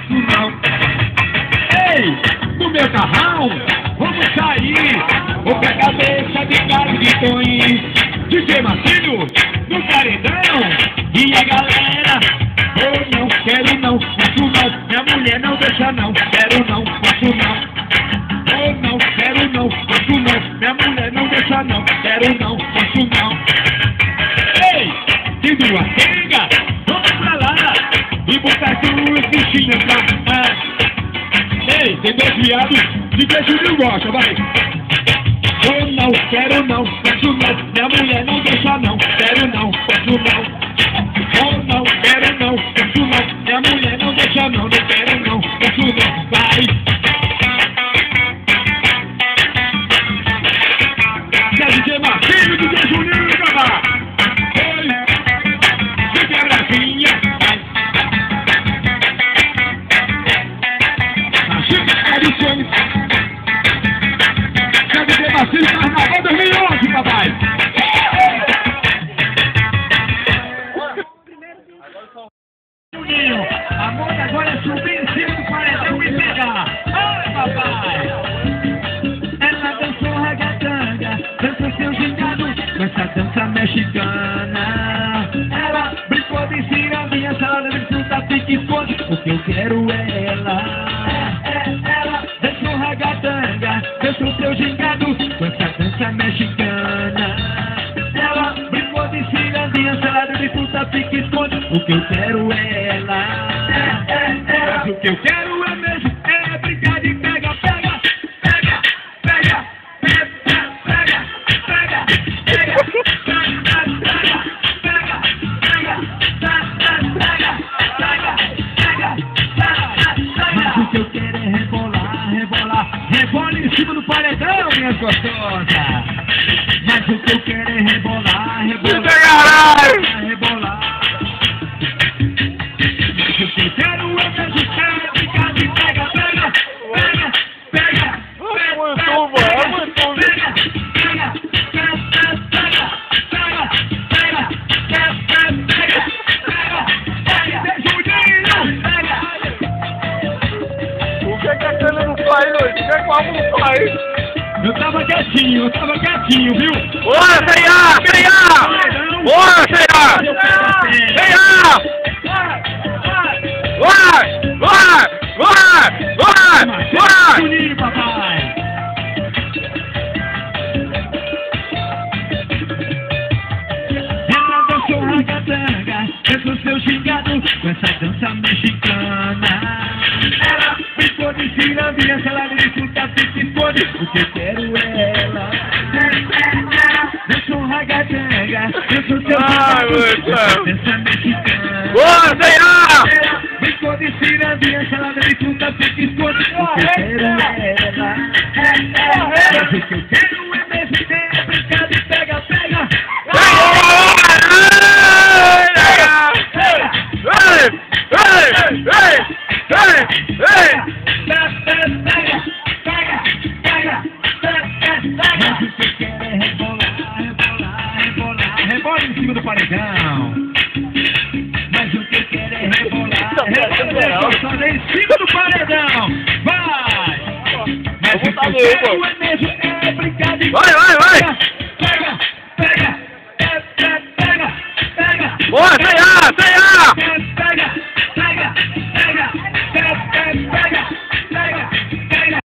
faço não. Ei, no meu carrão, vamos sair. Vou pra cabeça de Carlos de Toim, DJ Marcinho, no paredão. E a galera, eu não quero não, faço não. Minha mulher não deixa não, quero não, faço não. Eu não quero não, faço não. Minha mulher não deixa não, quero não, faço não. Ei, de duas tenga, vamos pra lá e botar duas bichinhas pra cá. Ei, tem dois viados, DJ Juninho gosta, vai. Eu não quero não, faço não. Minha mulher não deixa não, quero não, faço não. Eu não quero não, faço não. Minha mulher não deixa não, não quero não, faço não. Vai. DJ Marcinho, DJ Juninho, acaba. Oi, DJ Brasinha. Marcinho, edições. DJ Marcinho, Carnaval 2011, papai. Juninho, a moda agora é subir em cima do paredão e pegar. Ai, papai. Ela dançou ragatanga, dançou seu gingado com essa dança mexicana. Ela brincou de cirandeira, salada de fruta, pique e esconde. O que eu quero é ela. Ela dançou ragatanga, dançou seu gingado com essa dança mexicana. Ela brincou de cirandeira, salada de fruta, pique e esconde. O que eu quero é ela. Mas o que eu quero é mesmo é brincar de pega, pega. Rebola em cima do paredão, minhas gostosas. Mas o que eu quero é rebolar, rebolar, rebolar. Mas o que eu quero é mesmo é ficar de pega, pega, pega, pega. É muito bom, é muito bom. O que é que ele não faz, Luiz? O que é que o homem não faz? Eu tava quietinho, viu? Bora, C&A! C&A! Bora, C&A! C&A! Vai! Juninho, papai! Ela dançou ragatanga, dançou seu gingado com essa dança mexicana. Ela brincou de cirandeira, salada de fruta, pique e esconde. O que eu quero é ela. Dançou ragatanga, dançou seu gingado com essa dança mexicana. Bora, C&A! Ela brincou de cirandeira, salada de fruta, pique e esconde. O que eu quero é ela. Mas o que eu quero é mesmo é brincar de pega, pega. Rebola em cima do paredão. Mas o que eu quero é rebolar, rebolar em cima do paredão. Vai! Mas o que eu quero é mesmo é brincar de vai!